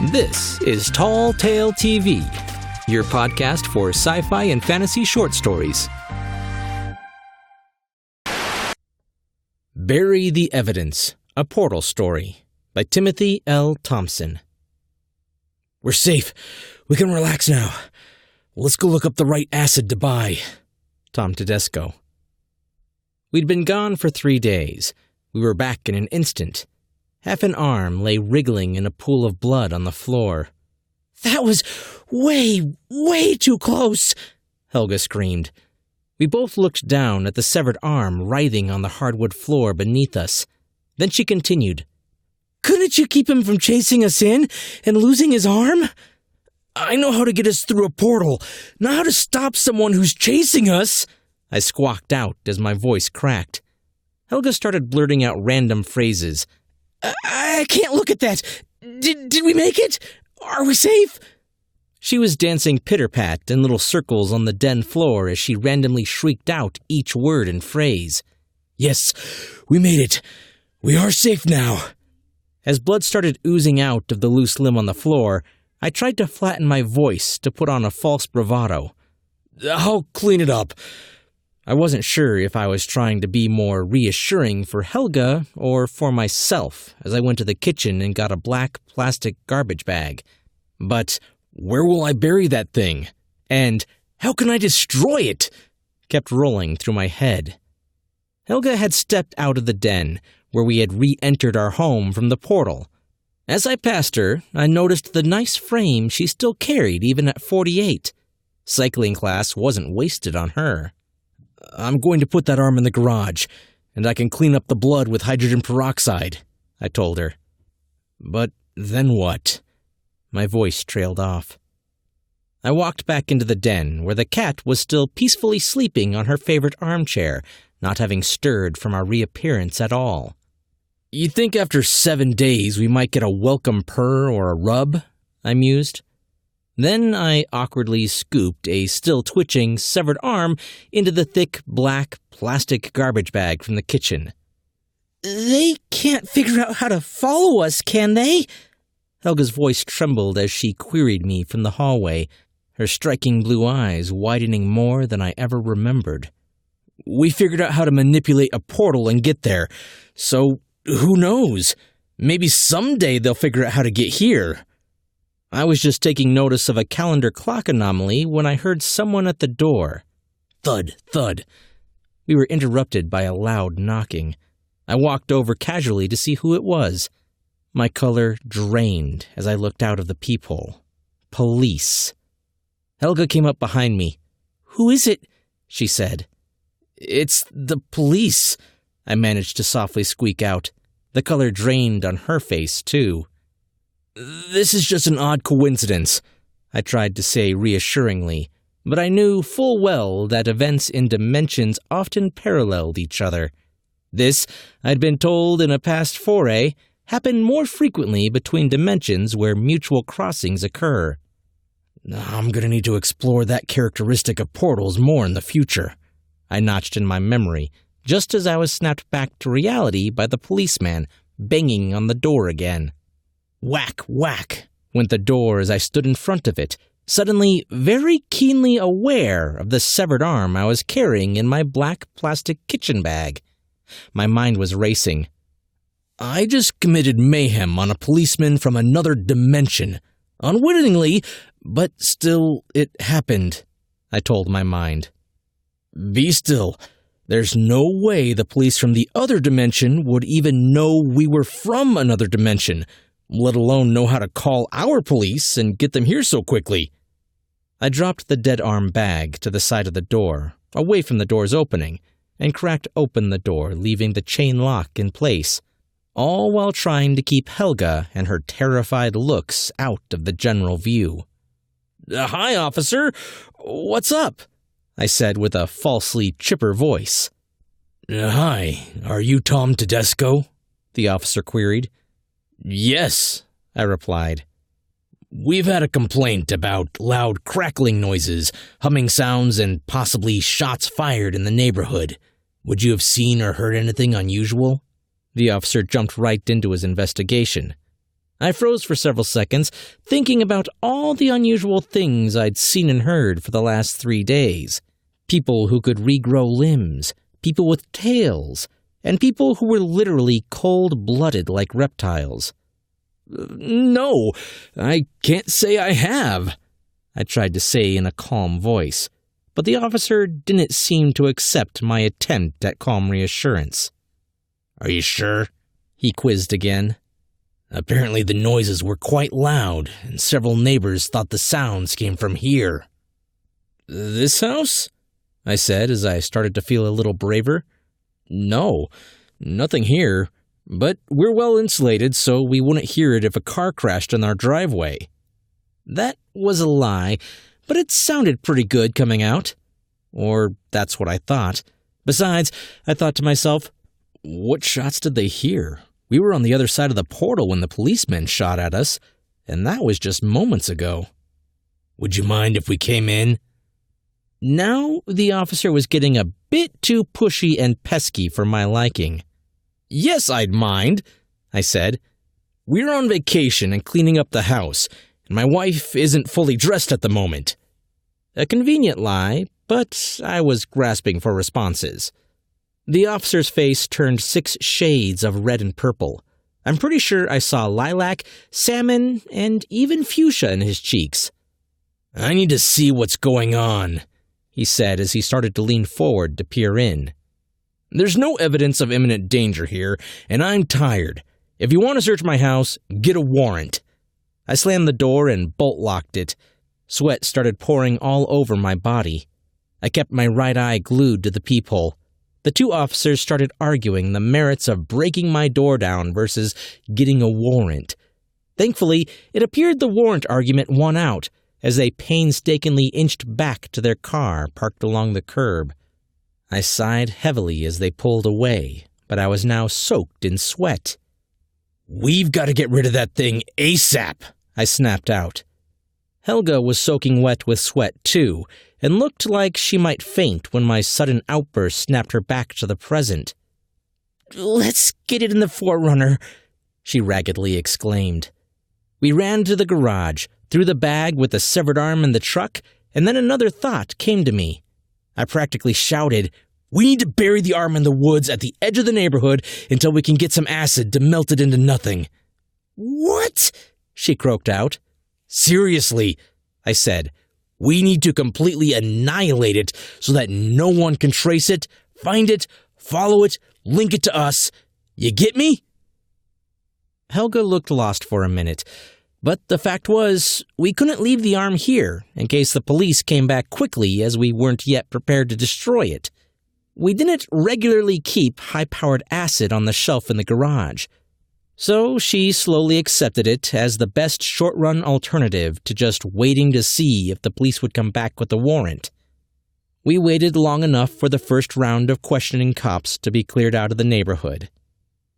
This is Tall Tale TV, your podcast for sci-fi and fantasy short stories. Bury the Evidence, a Portal Story, by Timothy L. Thompson. We're safe. We can relax now. Let's go look up the right acid to buy. Tom Tedesco. We'd been gone for 3 days. We were back in an instant. Half an arm lay wriggling in a pool of blood on the floor. That was way too close, Helga screamed. We both looked down at the severed arm writhing on the hardwood floor beneath us. Then she continued. Couldn't you keep him from chasing us in and losing his arm? I know how to get us through a portal, not how to stop someone who's chasing us, I squawked out as my voice cracked. Helga started blurting out random phrases. I can't look at that. Did we make it? Are we safe? She was dancing pitter-pat in little circles on the den floor as she randomly shrieked out each word and phrase. Yes, we made it. We are safe now. As blood started oozing out of the loose limb on the floor, I tried to flatten my voice to put on a false bravado. I'll clean it up. I wasn't sure if I was trying to be more reassuring for Helga or for myself as I went to the kitchen and got a black plastic garbage bag. But where will I bury that thing? And how can I destroy it? Kept rolling through my head. Helga had stepped out of the den, where we had re-entered our home from the portal. As I passed her, I noticed the nice frame she still carried even at 48. Cycling class wasn't wasted on her. I'm going to put that arm in the garage, and I can clean up the blood with hydrogen peroxide, I told her. But then what? My voice trailed off. I walked back into the den, where the cat was still peacefully sleeping on her favorite armchair, not having stirred from our reappearance at all. You'd think after 7 days we might get a welcome purr or a rub, I mused. Then I awkwardly scooped a still-twitching, severed arm into the thick, black, plastic garbage bag from the kitchen. They can't figure out how to follow us, can they? Helga's voice trembled as she queried me from the hallway, her striking blue eyes widening more than I ever remembered. We figured out how to manipulate a portal and get there, so who knows? Maybe someday they'll figure out how to get here. I was just taking notice of a calendar clock anomaly when I heard someone at the door. Thud, thud. We were interrupted by a loud knocking. I walked over casually to see who it was. My color drained as I looked out of the peephole. Police. Helga came up behind me. Who is it? She said. It's the police, I managed to softly squeak out. The color drained on her face, too. This is just an odd coincidence, I tried to say reassuringly, but I knew full well that events in dimensions often paralleled each other. This, I'd been told in a past foray, happened more frequently between dimensions where mutual crossings occur. I'm going to need to explore that characteristic of portals more in the future, I notched in my memory, just as I was snapped back to reality by the policeman banging on the door again. Whack, whack, went the door as I stood in front of it, suddenly very keenly aware of the severed arm I was carrying in my black plastic kitchen bag. My mind was racing. I just committed mayhem on a policeman from another dimension. Unwittingly, but still it happened, I told my mind. Be still. There's no way the police from the other dimension would even know we were from another dimension, let alone know how to call our police and get them here so quickly. I dropped the dead arm bag to the side of the door, away from the door's opening, and cracked open the door, leaving the chain lock in place, all while trying to keep Helga and her terrified looks out of the general view. Hi, officer. What's up? I said with a falsely chipper voice. Hi, are you Tom Tedesco? The officer queried. Yes, I replied. We've had a complaint about loud crackling noises, humming sounds, and possibly shots fired in the neighborhood. Would you have seen or heard anything unusual? The officer jumped right into his investigation. I froze for several seconds, thinking about all the unusual things I'd seen and heard for the last 3 days. People who could regrow limbs, people with tails, and people who were literally cold-blooded like reptiles. No, I can't say I have, I tried to say in a calm voice, but the officer didn't seem to accept my attempt at calm reassurance. Are you sure? He quizzed again. Apparently the noises were quite loud, and several neighbors thought the sounds came from here. This house? I said as I started to feel a little braver. No, nothing here, but we're well insulated so we wouldn't hear it if a car crashed in our driveway. That was a lie, but it sounded pretty good coming out. Or that's what I thought. Besides, I thought to myself, what shots did they hear? We were on the other side of the portal when the policemen shot at us, and that was just moments ago. Would you mind if we came in? Now the officer was getting a bit too pushy and pesky for my liking. Yes, I'd mind, I said. We're on vacation and cleaning up the house, and my wife isn't fully dressed at the moment. A convenient lie, but I was grasping for responses. The officer's face turned 6 shades of red and purple. I'm pretty sure I saw lilac, salmon, and even fuchsia in his cheeks. I need to see what's going on, he said as he started to lean forward to peer in. There's no evidence of imminent danger here, and I'm tired. If you want to search my house, get a warrant. I slammed the door and bolt-locked it. Sweat started pouring all over my body. I kept my right eye glued to the peephole. The 2 officers started arguing the merits of breaking my door down versus getting a warrant. Thankfully, it appeared the warrant argument won out, as they painstakingly inched back to their car parked along the curb. I sighed heavily as they pulled away, but I was now soaked in sweat. We've got to get rid of that thing ASAP, I snapped out. Helga was soaking wet with sweat, too, and looked like she might faint when my sudden outburst snapped her back to the present. Let's get it in the 4Runner, she raggedly exclaimed. We ran to the garage, threw the bag with the severed arm in the truck, and then another thought came to me. I practically shouted, We need to bury the arm in the woods at the edge of the neighborhood until we can get some acid to melt it into nothing. What? She croaked out. Seriously, I said. We need to completely annihilate it so that no one can trace it, find it, follow it, link it to us. You get me? Helga looked lost for a minute, but the fact was, we couldn't leave the arm here in case the police came back quickly as we weren't yet prepared to destroy it. We didn't regularly keep high-powered acid on the shelf in the garage. So she slowly accepted it as the best short-run alternative to just waiting to see if the police would come back with a warrant. We waited long enough for the first round of questioning cops to be cleared out of the neighborhood.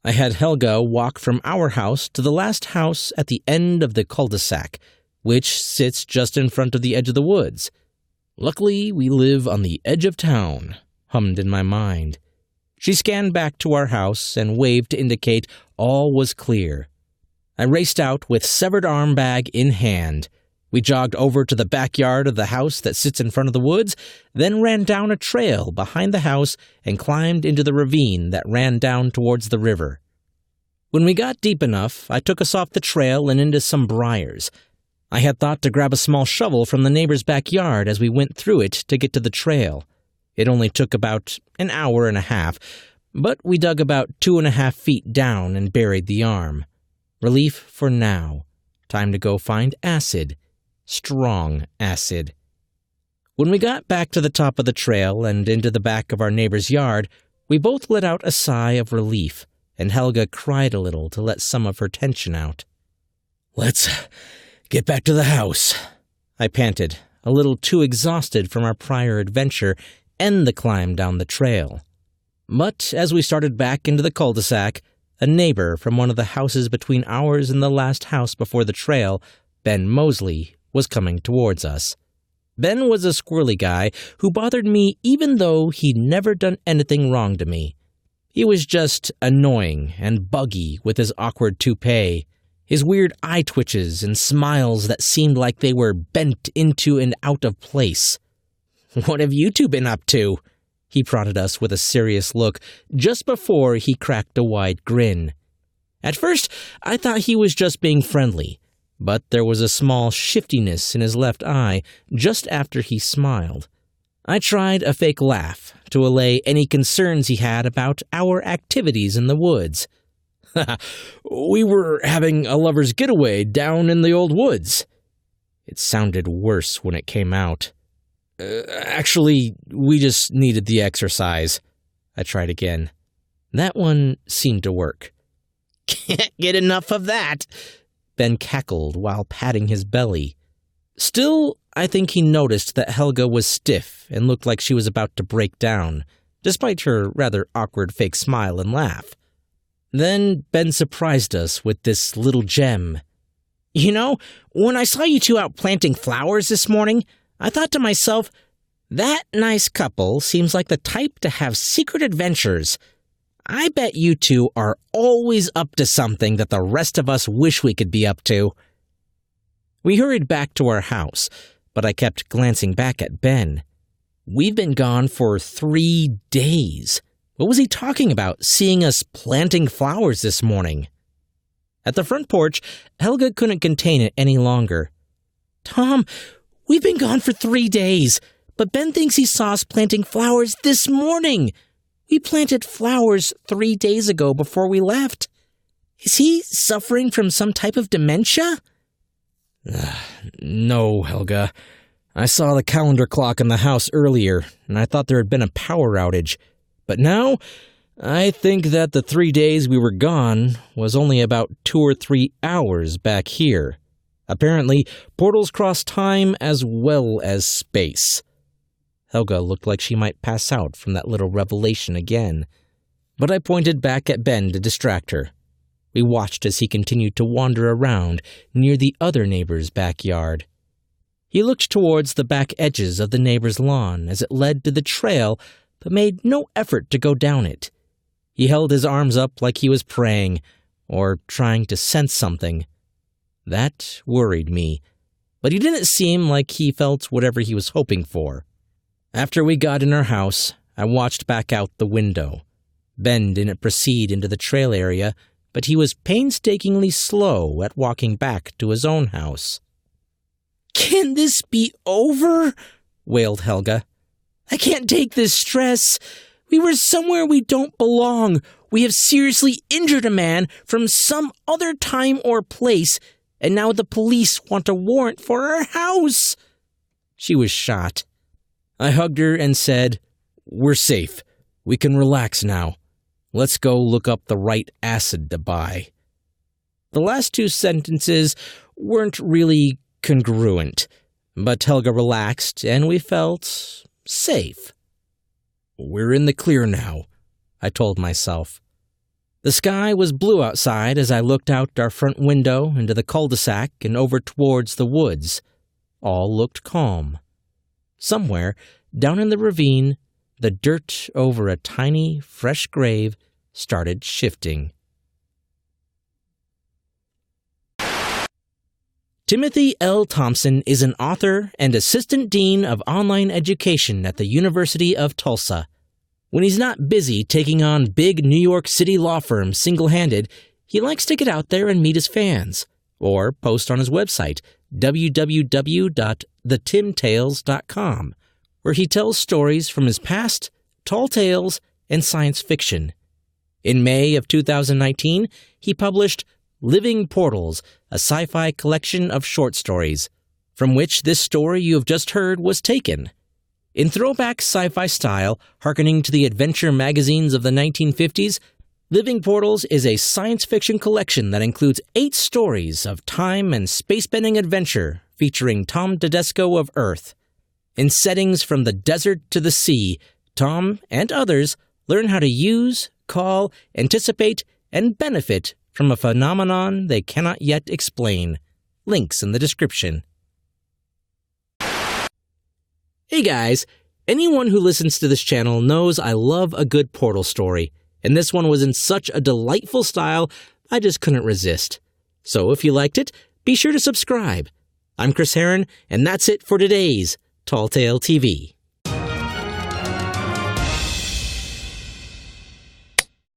I had Helga walk from our house to the last house at the end of the cul-de-sac, which sits just in front of the edge of the woods. Luckily, we live on the edge of town, hummed in my mind. She scanned back to our house and waved to indicate all was clear. I raced out with severed arm bag in hand. We jogged over to the backyard of the house that sits in front of the woods, then ran down a trail behind the house and climbed into the ravine that ran down towards the river. When we got deep enough, I took us off the trail and into some briars. I had thought to grab a small shovel from the neighbor's backyard as we went through it to get to the trail. It only took about an hour and a half, but we dug about 2.5 feet down and buried the arm. Relief for now. Time to go find acid. Strong acid. When we got back to the top of the trail and into the back of our neighbor's yard, we both let out a sigh of relief, and Helga cried a little to let some of her tension out. Let's get back to the house, I panted, a little too exhausted from our prior adventure and the climb down the trail. But as we started back into the cul-de-sac, a neighbor from one of the houses between ours and the last house before the trail, Ben Mosley, was coming towards us. Ben was a squirrely guy who bothered me even though he'd never done anything wrong to me. He was just annoying and buggy with his awkward toupee. His weird eye twitches and smiles that seemed like they were bent into and out of place. "What have you two been up to?" He prodded us with a serious look just before he cracked a wide grin. At first, I thought he was just being friendly, but there was a small shiftiness in his left eye just after he smiled. I tried a fake laugh to allay any concerns he had about our activities in the woods. "We were having a lover's getaway down in the old woods." It sounded worse when it came out. Actually, we just needed the exercise." I tried again. That one seemed to work. "Can't get enough of that," Ben cackled while patting his belly. Still, I think he noticed that Helga was stiff and looked like she was about to break down, despite her rather awkward fake smile and laugh. Then Ben surprised us with this little gem. "You know, when I saw you two out planting flowers this morning, I thought to myself, that nice couple seems like the type to have secret adventures. I bet you two are always up to something that the rest of us wish we could be up to." We hurried back to our house, but I kept glancing back at Ben. We've been gone for 3 days. What was he talking about, seeing us planting flowers this morning? At the front porch, Helga couldn't contain it any longer. "Tom, we've been gone for 3 days, but Ben thinks he saw us planting flowers this morning. We planted flowers 3 days ago before we left. Is he suffering from some type of dementia?" No, Helga. I saw the calendar clock in the house earlier, and I thought there had been a power outage. But now, I think that the 3 days we were gone was only about 2 or 3 hours back here. Apparently, portals cross time as well as space. Helga looked like she might pass out from that little revelation again, but I pointed back at Ben to distract her. We watched as he continued to wander around near the other neighbor's backyard. He looked towards the back edges of the neighbor's lawn as it led to the trail, but made no effort to go down it. He held his arms up like he was praying, or trying to sense something. That worried me, but he didn't seem like he felt whatever he was hoping for. After we got in our house, I watched back out the window. Ben didn't proceed into the trail area, but he was painstakingly slow at walking back to his own house. "Can this be over?" wailed Helga. "I can't take this stress. We were somewhere we don't belong. We have seriously injured a man from some other time or place, and now the police want a warrant for our house." She was shot. I hugged her and said, "We're safe. We can relax now. Let's go look up the right acid to buy." The last 2 sentences weren't really congruent, but Helga relaxed and we felt safe. "We're in the clear now," I told myself. The sky was blue outside as I looked out our front window into the cul-de-sac and over towards the woods. All looked calm. Somewhere, down in the ravine, the dirt over a tiny, fresh grave started shifting. Timothy L. Thompson is an author and assistant dean of online education at the University of Tulsa. When he's not busy taking on big New York City law firms single-handed, he likes to get out there and meet his fans, or post on his website, www.thetimtales.com, where he tells stories from his past, tall tales, and science fiction. In May of 2019, he published Living Portals, a sci-fi collection of short stories, from which this story you have just heard was taken. In throwback sci-fi style, hearkening to the adventure magazines of the 1950s, Living Portals is a science fiction collection that includes 8 stories of time and space-bending adventure featuring Tom Tedesco of Earth. In settings from the desert to the sea, Tom and others learn how to use, call, anticipate, and benefit from a phenomenon they cannot yet explain. Links in the description. Hey guys, anyone who listens to this channel knows I love a good portal story, and this one was in such a delightful style I just couldn't resist. So if you liked it, be sure to subscribe. I'm Chris Herron, and that's it for today's Tall Tale TV.